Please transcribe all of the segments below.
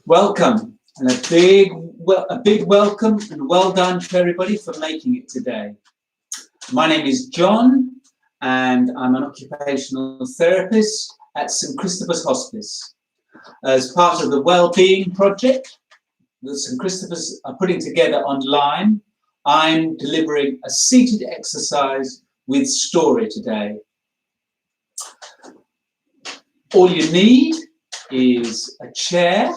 Welcome, and a big welcome and well done to everybody for making it today. My name is John, and I'm an occupational therapist at St Christopher's Hospice. As part of the Wellbeing Project that St Christopher's are putting together online, I'm delivering a seated exercise with story today. All you need is a chair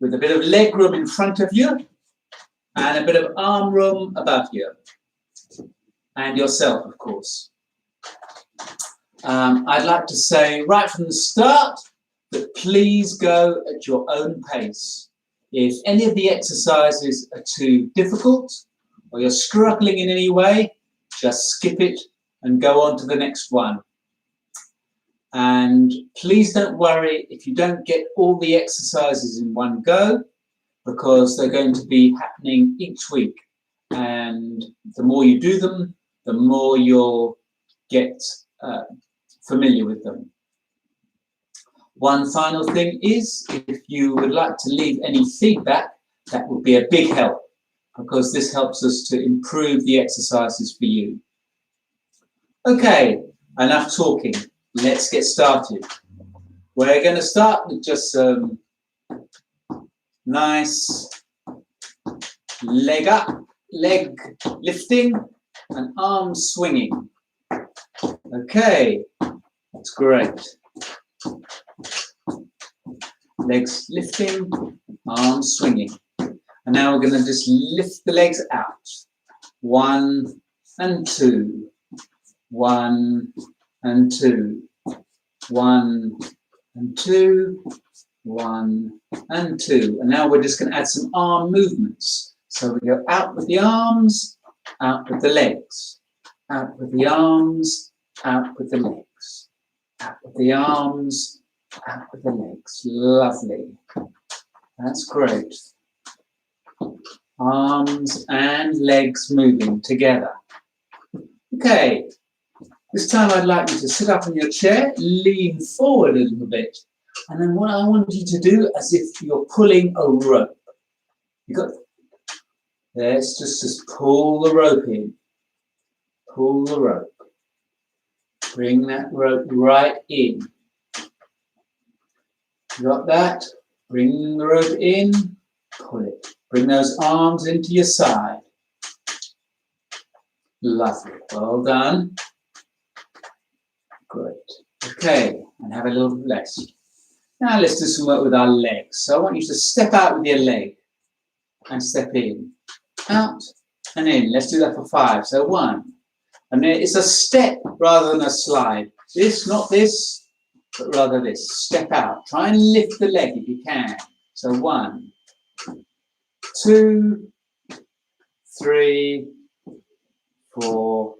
with a bit of leg room in front of you and a bit of arm room above you, and yourself, of course. I'd like to say right from the start that please go at your own pace. If any of the exercises are too difficult or you're struggling in any way, just skip it and go on to the next one. And please don't worry if you don't get all the exercises in one go, because they're going to be happening each week. And the more you do them, the more you'll get familiar with them. One final thing is, if you would like to leave any feedback, that would be a big help, because this helps us to improve the exercises for you. Okay, enough talking. Let's get started. We're going to start with just some nice leg lifting and arm swinging. Okay, that's great. Legs lifting, arms swinging. And now we're going to just lift the legs out. 1 and 2. 1 and 2. 1 and 2. 1 and 2. And now we're just going to add some arm movements. So we go out with the arms, out with the legs. Out with the arms, out with the legs. Out with the arms, out with the legs. Lovely. That's great. Arms and legs moving together. Okay. This time I'd like you to sit up in your chair, lean forward a little bit. And then what I want you to do, as if you're pulling a rope. Let's just pull the rope in. Pull the rope. Bring that rope right in. You got that? Bring the rope in, pull it. Bring those arms into your side. Lovely. Well done. Great. Okay, and have a little rest. Now let's do some work with our legs. So I want you to step out with your leg and step in. Out and in. Let's do that for 5. So 1. And then it's a step rather than a slide. This, not this, but rather this. Step out. Try and lift the leg if you can. So 1, 2, 3, 4,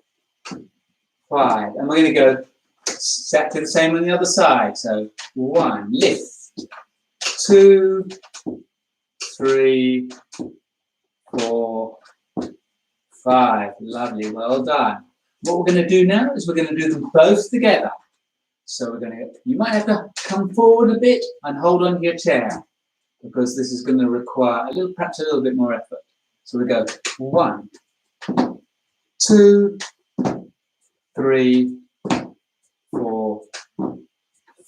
5. And we're going to go exactly the same on the other side. So 1, lift. 2, 3, 4, 5. Lovely. Well done. What we're going to do now is we're going to do them both together. So we're going to, you might have to come forward a bit and hold on to your chair, because this is going to require perhaps a little bit more effort. So we go 1, 2, 3, 4,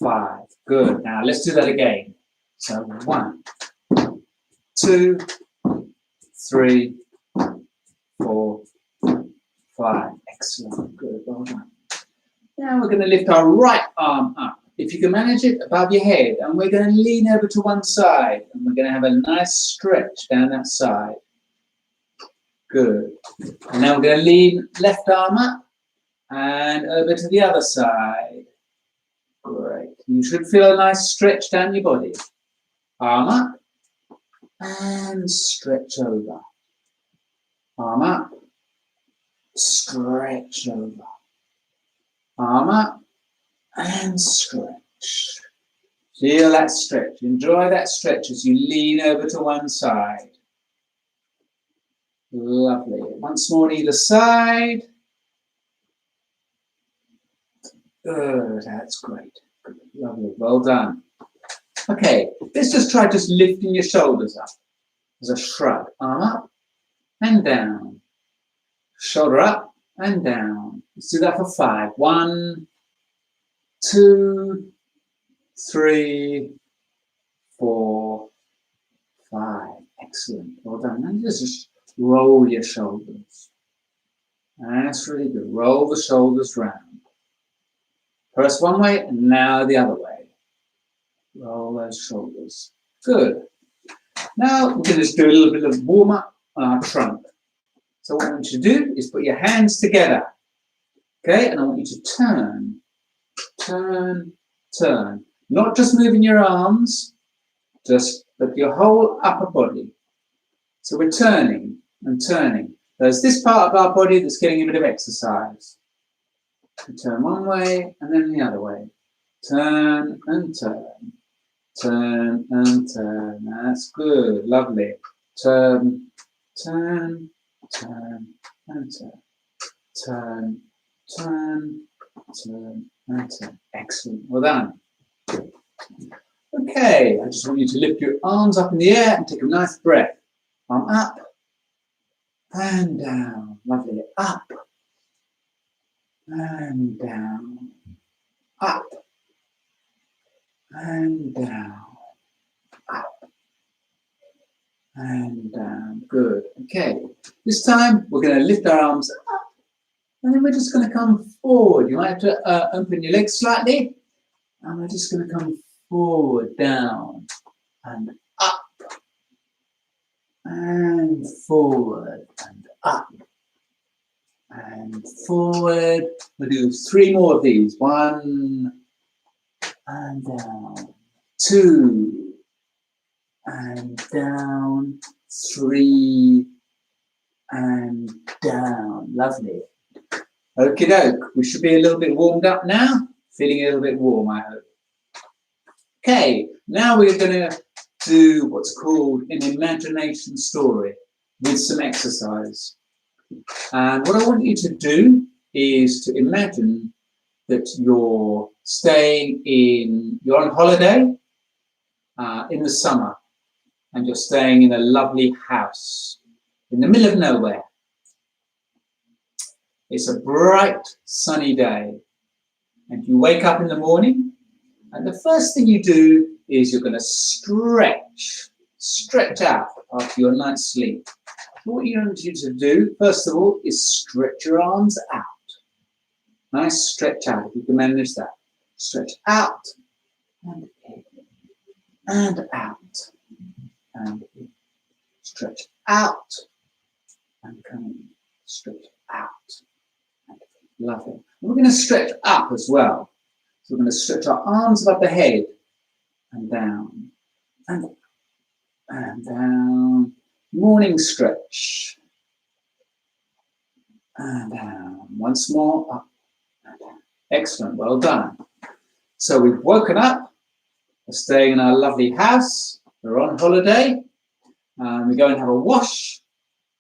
5. Good. Now let's do that again. So 1, 2, 3, 4, 5. Excellent. Good. Well done. Now we're going to lift our right arm up. If you can manage it, above your head. And we're going to lean over to one side. And we're going to have a nice stretch down that side. Good. And now we're going to lean left arm up and over to the other side. Great. You should feel a nice stretch down your body. Arm up and stretch over. Arm up, stretch over. Arm up and stretch. Feel that stretch. Enjoy that stretch as you lean over to one side. Lovely. Once more on either side. Good, that's great. Good, lovely, well done. Okay, let's just try just lifting your shoulders up as a shrug. Arm up and down. Shoulder up and down. Let's do that for 5. 1, 2, 3, 4, 5. Excellent. Well done. And just roll your shoulders. That's really good. Roll the shoulders round. First one way and now the other way. Roll those shoulders. Good. Now we're going to just do a little bit of warm up on our trunk. So what I want you to do is put your hands together. Okay, and I want you to turn, turn, turn. Not just moving your arms, but your whole upper body. So we're turning and turning. There's this part of our body that's getting a bit of exercise. We turn one way and then the other way. Turn and turn. Turn and turn. That's good. Lovely. Turn, turn, turn and turn. Turn, turn, turn and turn. Excellent. Well done. Okay, I just want you to lift your arms up in the air and take a nice breath. Arm up and down. Lovely. Up and down. Up and down. Up and down. Good. Okay, this time we're going to lift our arms up and then we're just going to come forward. You might have to open your legs slightly and we're just going to come forward, down and up and forward and up and forward. We'll do 3 more of these. 1 and down, 2 and down, 3 and down. Lovely. Okie doke. We should be a little bit warmed up now. Feeling a little bit warm, I hope. Okay, now we're going to do what's called an imagination story with some exercise. And what I want you to do is to imagine that you're on holiday in the summer, and you're staying in a lovely house in the middle of nowhere. It's a bright, sunny day, and you wake up in the morning, and the first thing you do is you're going to stretch out after your night's sleep. What you want you to do, first of all, is stretch your arms out. Nice stretch out, if you can manage that. Stretch out and in, and out, and in. Stretch out and come in. Stretch out and in. Lovely. And we're going to stretch up as well. So we're going to stretch our arms above the head and down and up and down. Morning stretch and down. Once more, up and down. Excellent, well done. So we've woken up, we're staying in our lovely house, we're on holiday, we go and have a wash,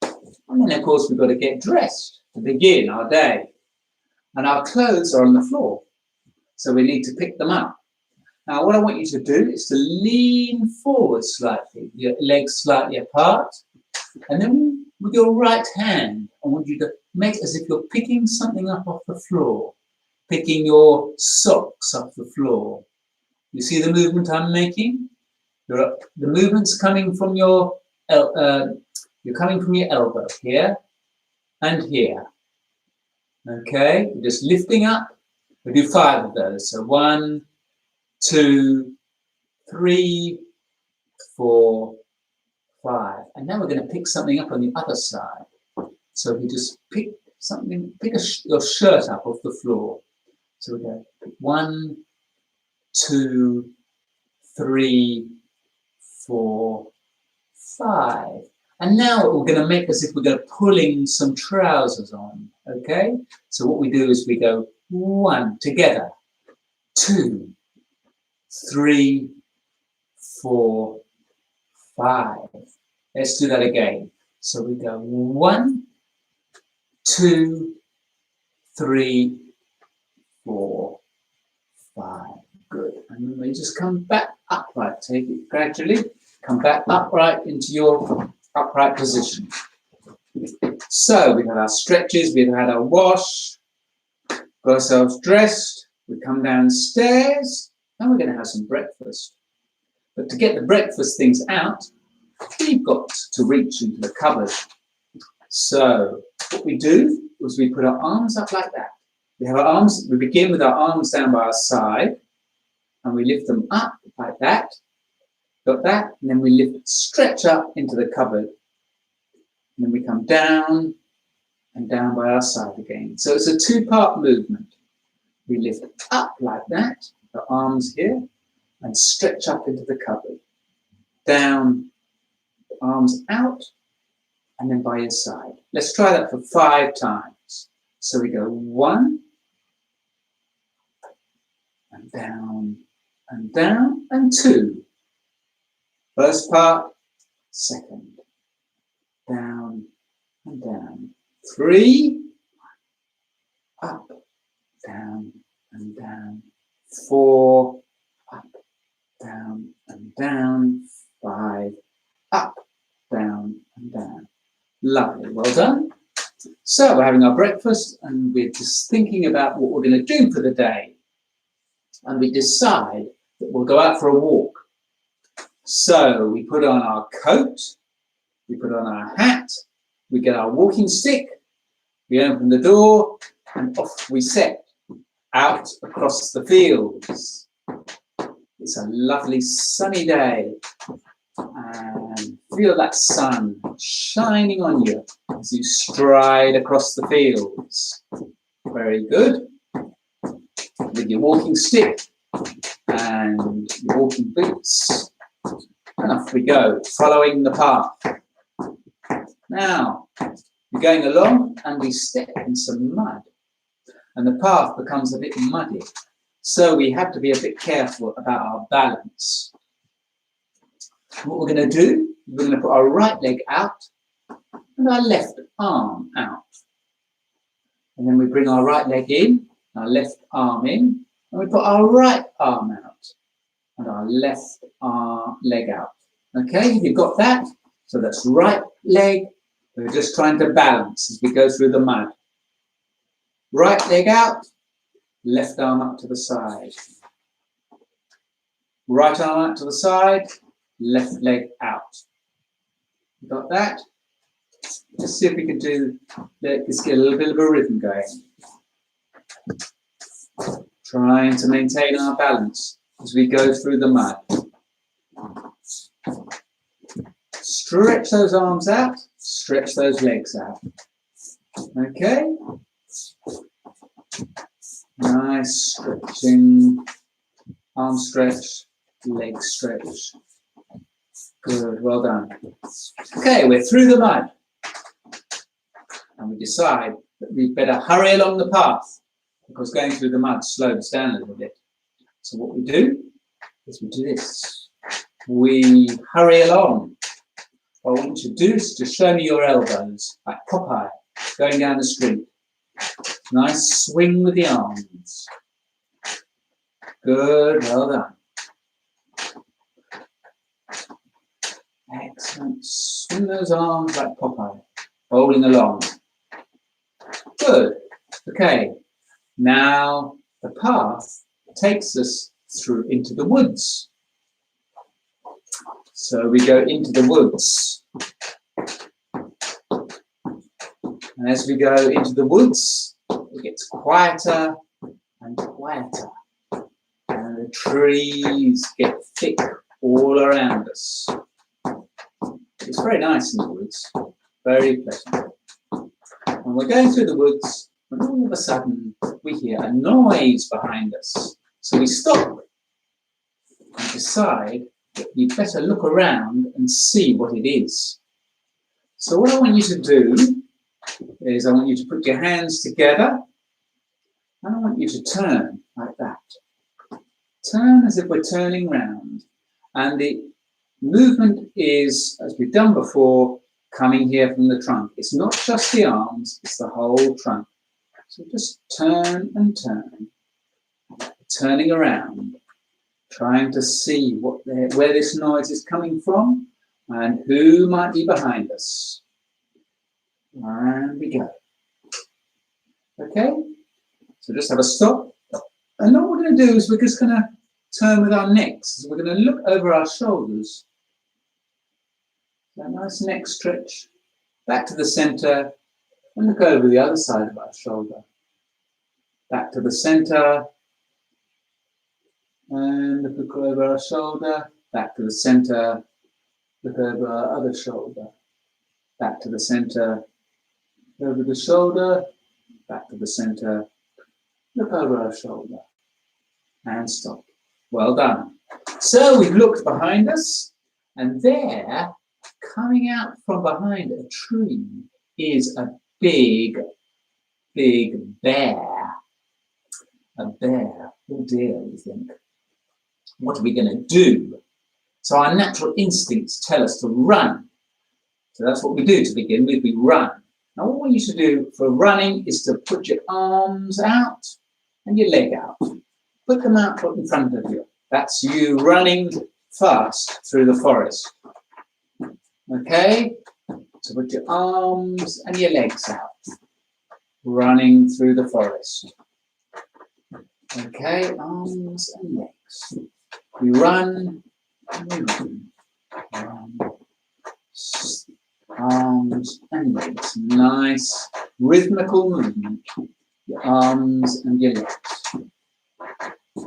and then of course we've got to get dressed to begin our day. And our clothes are on the floor, so we need to pick them up. Now what I want you to do is to lean forward slightly, your legs slightly apart, and then with your right hand, I want you to make as if you're picking something up off the floor, picking your socks off the floor. You see the movement I'm making? The movement's coming from your elbow here and here. Okay, you're just lifting up. We'll do 5 of those. So 1, 2, 3, 4, 5. And now we're going to pick something up on the other side. So we just pick something, your shirt up off the floor. So we go 1, 2, 3, 4, 5. And now we're going to make as if we're going to pulling some trousers on. Okay? So what we do is we go 1 together, 2, 3, 4, 5. Let's do that again. So we go 1, 2, 3, 4, 5. Good. And then we just come back upright. Take it gradually. Come back upright into your upright position. So we've had our stretches, we've had our wash, got ourselves dressed, we come downstairs, and we're going to have some breakfast. But to get the breakfast things out, we've got to reach into the cupboard. So what we do is we put our arms up like that. We have our arms, we begin with our arms down by our side, and we lift them up like that. Got that? And then we lift, stretch up into the cupboard. And then we come down and down by our side again. So it's a two-part movement. We lift up like that, the arms here, and stretch up into the cupboard. Down, arms out, and then by your side. Let's try that for 5 times. So we go 1, and down, and 2. First part, second. Down and down. 3, up, down and down. 4, up, down and down. 5, up, down and down. Lovely, well done. So we're having our breakfast and we're just thinking about what we're going to do for the day. And we decide that we'll go out for a walk. So we put on our coat, we put on our hat, we get our walking stick, we open the door, and off we set out across the fields. It's a lovely sunny day, and feel that sun shining on you as you stride across the fields. Very good. With your walking stick and your walking boots. And off we go, following the path. Now, we're going along and we step in some mud. And the path becomes a bit muddy. So we have to be a bit careful about our balance. What we're going to do, we're going to put our right leg out and our left arm out. And then we bring our right leg in, our left arm in, and we put our right arm out and our left leg out. Okay, you've got that? So that's right leg. We're just trying to balance as we go through the mud. Right leg out, left arm up to the side. Right arm out to the side, left leg out. You got that? Let's see if we can do, let's get a little bit of a rhythm going. Trying to maintain our balance as we go through the mud. Stretch those arms out, stretch those legs out. Okay? Nice stretching, arm stretch, leg stretch. Good, well done. Okay, we're through the mud. And we decide that we better hurry along the path because going through the mud slows us down a little bit. So what we do is we do this. We hurry along. What I want you to do is to show me your elbows, like Popeye, going down the street. Nice swing with the arms. Good, well done. Excellent. Swing those arms like Popeye, bowling along. Good. Okay. Now the path takes us through into the woods. So we go into the woods. And as we go into the woods, it gets quieter and quieter. And the trees get thick all around us. It's very nice in the woods, very pleasant. And we're going through the woods, and all of a sudden we hear a noise behind us. So we stop and decide that we'd better look around and see what it is. So what I want you to do is I want you to put your hands together and I want you to turn like that. Turn as if we're turning round. And the movement is, as we've done before, coming here from the trunk. It's not just the arms, it's the whole trunk. So just turn and turn. turning around, trying to see where this noise is coming from and who might be behind us. And we go. Okay, so just have a stop. And what we're going to do is we're just going to turn with our necks. So we're going to look over our shoulders. So a nice neck stretch, back to the center, and look over the other side of our shoulder. Back to the center, and look over our shoulder, back to the center, look over our other shoulder, back to the center, over the shoulder, back to the center, look over our shoulder, and stop. Well done. So we've looked behind us, and there, coming out from behind a tree, is a big, big bear. A bear. Oh dear, we think. What are we going to do? So our natural instincts tell us to run. So that's what we do to begin with, we run. Now what we used to do for running is to put your arms out and your leg out. Put them out in front of you. That's you running fast through the forest. Okay? So put your arms and your legs out. Running through the forest. Okay, arms and legs. We run, and we run. Arms and legs. Nice rhythmical movement. Your arms and your legs.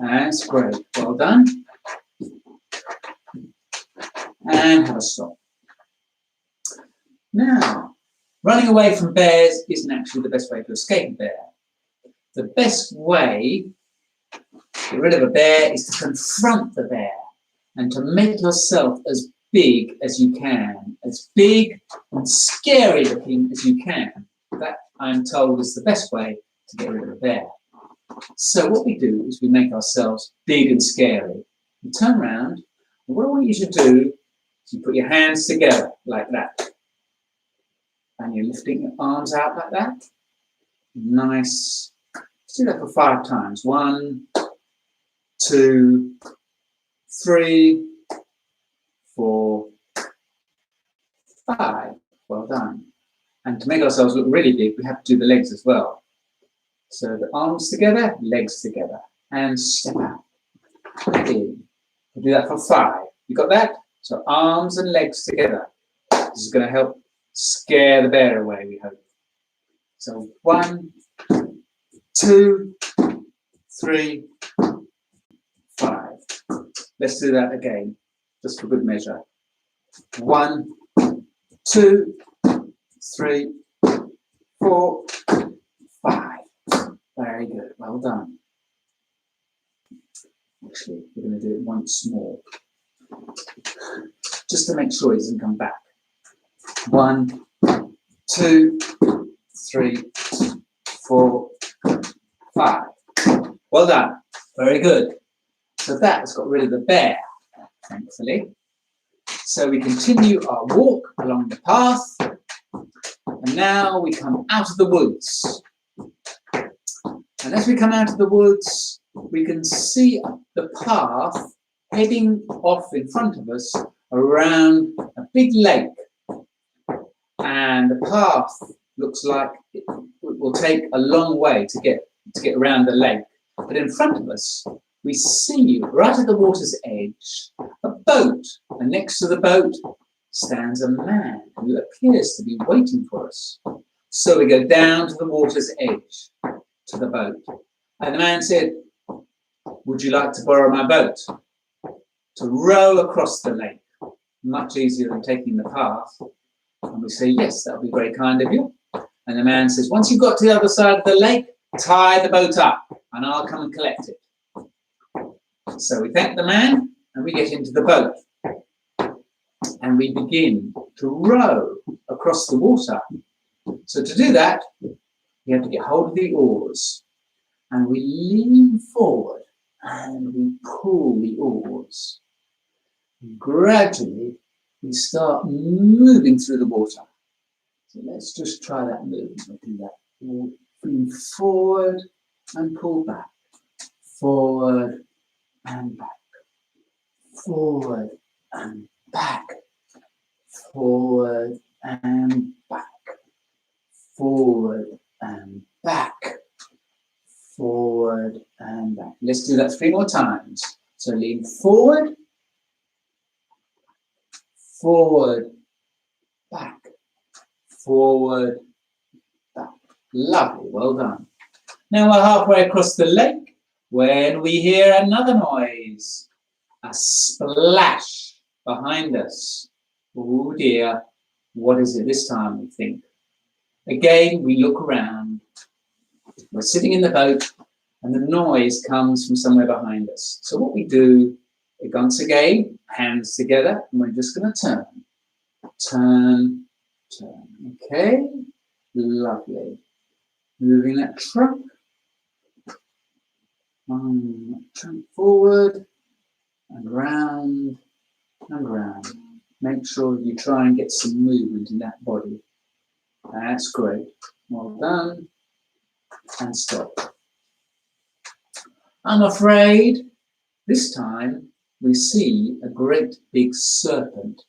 That's great. Well done. And have a stop. Now, running away from bears isn't actually the best way to escape a bear. The best way to get rid of a bear is to confront the bear and to make yourself as big as you can, as big and scary looking as you can. That, I'm told, is the best way to get rid of a bear. So what we do is we make ourselves big and scary. You turn around, and what I want you to do is you put your hands together like that. And you're lifting your arms out like that. Nice. Let's do that for 5 times. 1, 2, 3, 4, 5. Well done. And to make ourselves look really big, we have to do the legs as well. So the arms together, legs together, and step out. In. We'll do that for 5. You got that? So arms and legs together. This is going to help scare the bear away, we hope. So 1, 2, 3, 5. Let's do that again, just for good measure. 1, 2, 3, 4, 5. Very good, well done. Actually, we're going to do it once more, just to make sure it doesn't come back. 1, 2, 3, 4, 5. Well done. Very good. So that's got rid of the bear, thankfully. So we continue our walk along the path. And now we come out of the woods. And as we come out of the woods, we can see the path heading off in front of us around a big lake. And the path looks like it will take a long way to get around the lake. But in front of us, we see right at the water's edge a boat. And next to the boat stands a man who appears to be waiting for us. So we go down to the water's edge, to the boat. And the man said, "Would you like to borrow my boat to row across the lake?" Much easier than taking the path. And we say, "Yes, that would be very kind of you." And the man says, "Once you've got to the other side of the lake, tie the boat up and I'll come and collect it." So we thank the man and we get into the boat. And we begin to row across the water. So to do that, we have to get hold of the oars. And we lean forward and we pull the oars. And gradually, we start moving through the water. So let's just try that movement. We'll do that. We'll lean forward and pull back. forward and back, forward and back, forward and back, forward and back, forward and back. Let's do that 3 more times. So lean forward, forward, back, forward, back. Lovely, well done. Now we're halfway across the lake when we hear another noise, a splash behind us. Oh dear, what is it this time, we think? Again, we look around. We're sitting in the boat and the noise comes from somewhere behind us. So what we do, once again, hands together, and we're just going to turn. Turn, turn. Okay, lovely. Moving that trunk. Trunk forward and round and round. Make sure you try and get some movement in that body. That's great. Well done. And stop. I'm afraid this time we see a great big serpent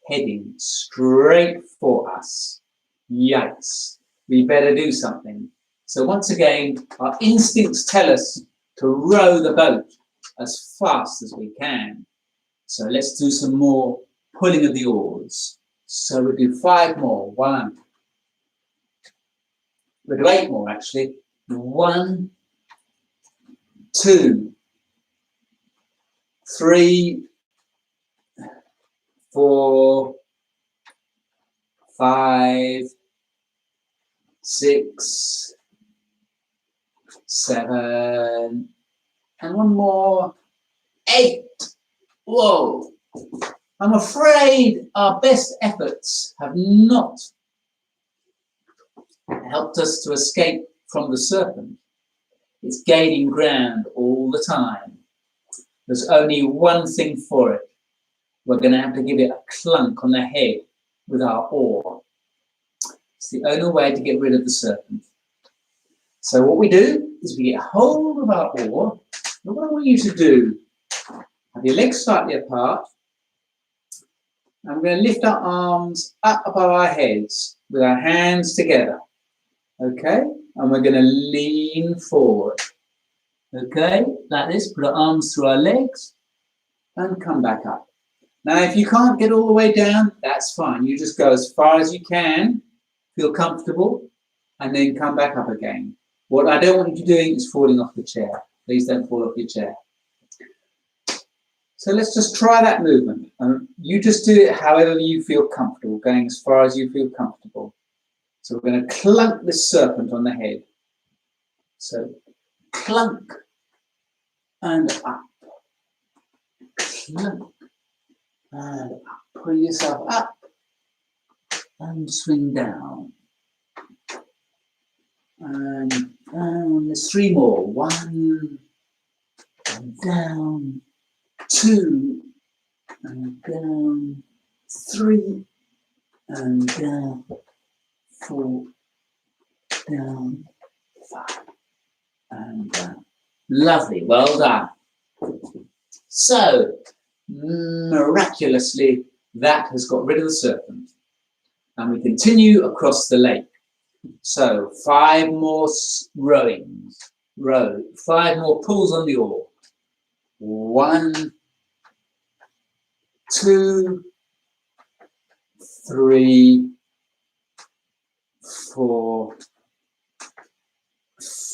heading straight for us. Yikes. We better do something. So once again, our instincts tell us to row the boat as fast as we can. So let's do some more pulling of the oars. So we'll do 5 more. 1. We'll do 8 more actually. 1, 2, 3, 4, 5, 6, 7, and 1 more, 8. Whoa! I'm afraid our best efforts have not helped us to escape from the serpent. It's gaining ground all the time. There's only one thing for it. We're going to have to give it a clunk on the head with our oar. It's the only way to get rid of the serpent. So what we do is we get hold of our oar. And what I want you to do, have your legs slightly apart. And we're going to lift our arms up above our heads with our hands together. Okay? And we're going to lean forward. Okay? Like this. Put our arms through our legs and come back up. Now, if you can't get all the way down, that's fine. You just go as far as you can, feel comfortable, and then come back up again. What I don't want you doing is falling off the chair. Please don't fall off your chair. So let's just try that movement. You just do it however you feel comfortable, going as far as you feel comfortable. So we're going to clunk this serpent on the head. So clunk and up. Clunk and up. Pull yourself up and swing down. And down. There's 3 more. 1 and down. 2 and down. 3 and down. 4 down. 5 and down. Lovely, well done. So miraculously that has got rid of the serpent, and we continue across the lake. So 5 more rowings, 5 more pulls on the oar. 1, 2, 3, 4,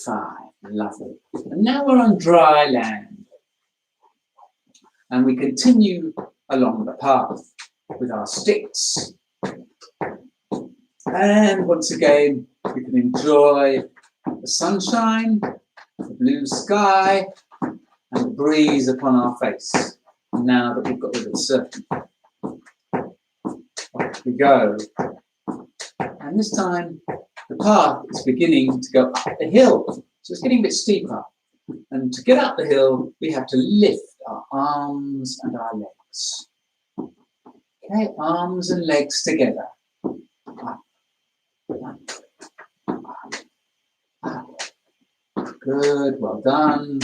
5. Lovely. And now we're on dry land. And we continue along the path with our sticks. And once again, we can enjoy the sunshine, the blue sky, and the breeze upon our face. Now that we've got rid of the serpent. Off we go. And this time, the path is beginning to go up the hill. So it's getting a bit steeper. And to get up the hill, we have to lift our arms and our legs. Okay, arms and legs together. Up, up, up, up. Good, well done.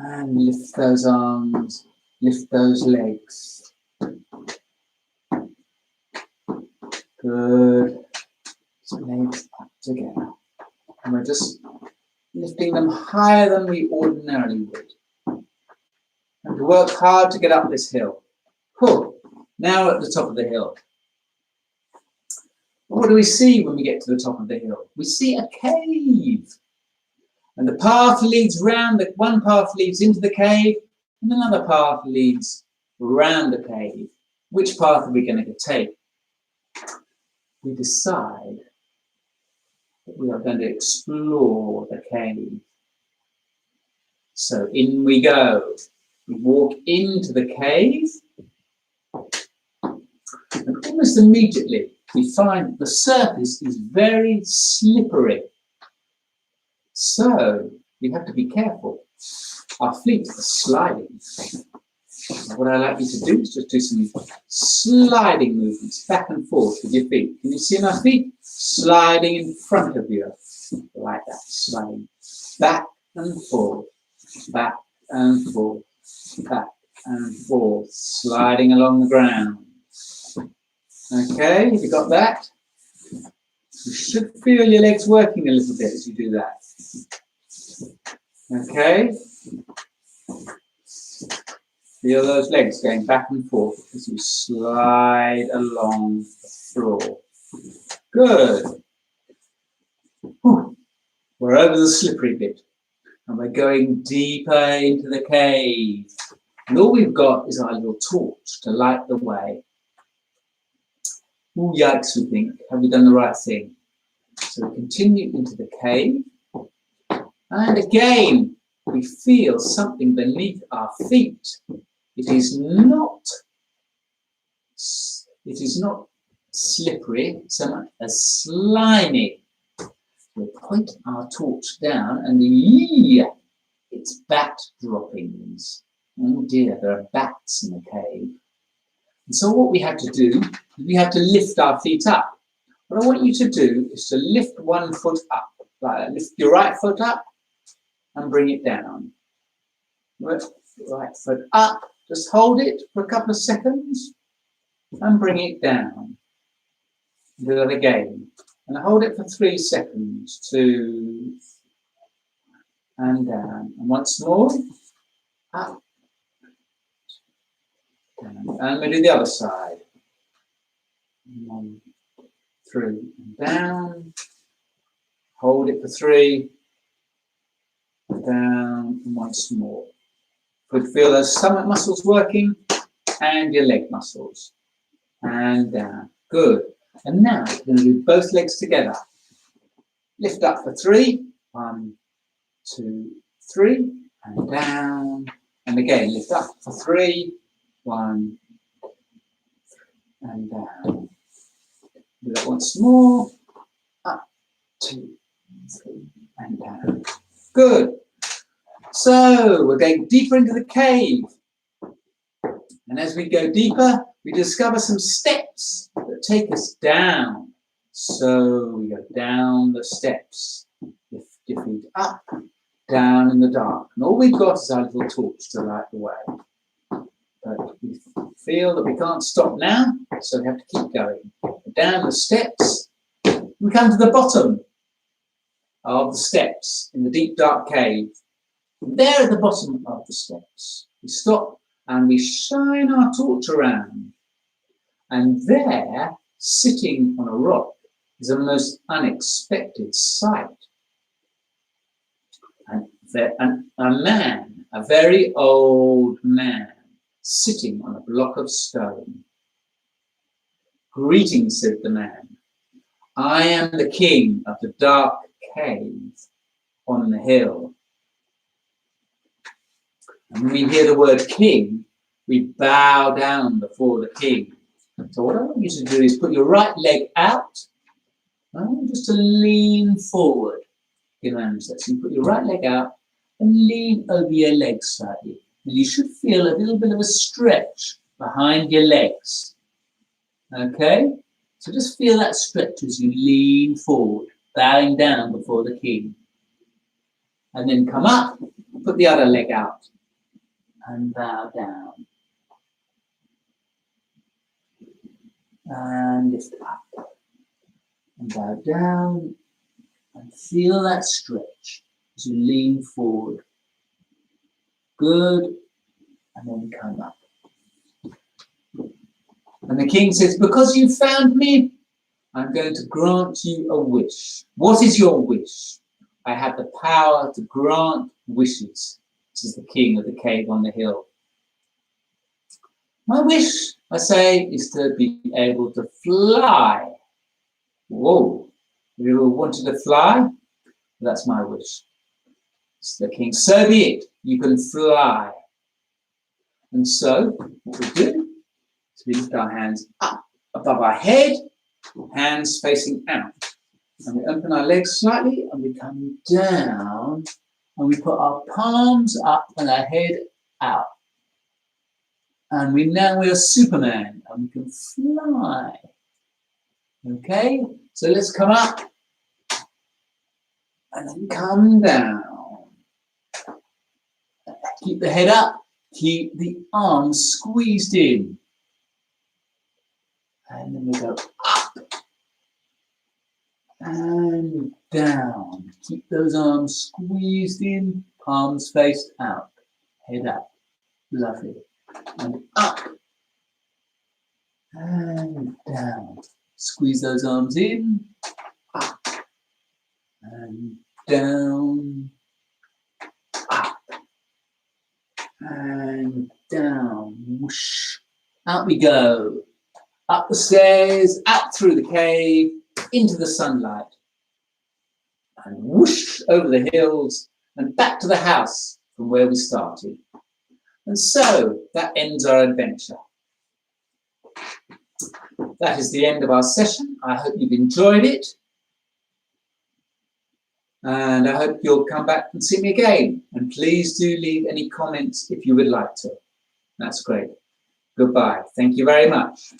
And lift those arms, lift those legs. Good. So legs up together. And we're just lifting them higher than we ordinarily would. And work hard to get up this hill. Cool. Now we're at the top of the hill. What do we see when we get to the top of the hill? We see a cave. And the path leads round, one path leads into the cave, and another path leads round the cave. Which path are we going to take? We decide that we are going to explore the cave. So in we go. We walk into the cave, and almost immediately we find the surface is very slippery. So we have to be careful. Our feet are sliding. What I'd like you to do is just do some sliding movements back and forth with your feet. Can you see my feet? Sliding in front of you. Like that. Sliding back and forth. Back and forth. Back and forth. Sliding along the ground. Okay, have you got that? You should feel your legs working a little bit as you do that. Okay. Feel those legs going back and forth as you slide along the floor. Good. Whew. We're over the slippery bit and we're going deeper into the cave. And all we've got is our little torch to light the way. Oh, yikes, we think. Have we done the right thing? So we continue into the cave. And again, we feel something beneath our feet. It is not slippery so much as slimy. We'll point our torch down and it's bat droppings. Oh dear, there are bats in the cave. And so what we have to do, we have to lift our feet up. What I want you to do is to lift one foot up. Like that. Lift your right foot up and bring it down. Right foot up. Just hold it for a couple of seconds and bring it down. Do that again. And hold it for 3 seconds. 2 and down. And once more. Up. Down. And we do the other side. 1, 3 and down. Hold it for 3. Down and once more. Could feel those stomach muscles working and your leg muscles. And down. Good. And now we're going to do both legs together. Lift up for 3. 1, 2, 3. And down. And again, lift up for 3. 1, 3. And down. Do that once more. Up, 2, 3. And down. Good. So we're going deeper into the cave. And as we go deeper, we discover some steps that take us down. So we go down the steps. Lift your feet up, down in the dark. And all we've got is our little torch to light the way. But we feel that we can't stop now, so we have to keep going. Down the steps. We come to the bottom of the steps in the deep dark cave. There at the bottom of the steps, we stop and we shine our torch around. And there, sitting on a rock, is a most unexpected sight. And a man, a very old man, sitting on a block of stone. "Greetings," said the man. "I am the king of the dark cave on the hill." And when we hear the word king, we bow down before the king. So what I want you to do is put your right leg out, just to lean forward. So you put your right leg out and lean over your legs slightly. And you should feel a little bit of a stretch behind your legs. Okay? So just feel that stretch as you lean forward, bowing down before the king. And then come up, put the other leg out. and bow down. And lift up and bow down and feel that stretch as you lean forward. Good. And then come up. And the king says, because you found me, I'm going to grant you a wish. What is your wish? I have the power to grant wishes. This is the king of the cave on the hill. My wish, I say, is to be able to fly. Whoa. Have you ever wanted to fly? That's my wish. It's the king. So be it. You can fly. And so, what we do is we lift our hands up above our head, hands facing out. And we open our legs slightly and we come down and we put our palms up and our head out. And we are Superman and we can fly. Okay, so let's come up and then come down. Keep the head up, keep the arms squeezed in. And then we go up and down. Keep those arms squeezed in, palms faced out, head up. Lovely. And up and down. Squeeze those arms in, up and down, up and down. Whoosh. Out we go. Up the stairs, out through the cave, into the sunlight. And whoosh over the hills and back to the house from where we started. And so that ends our adventure. That is the end of our session. I hope you've enjoyed it. And I hope you'll come back and see me again. And please do leave any comments if you would like to. That's great. Goodbye. Thank you very much.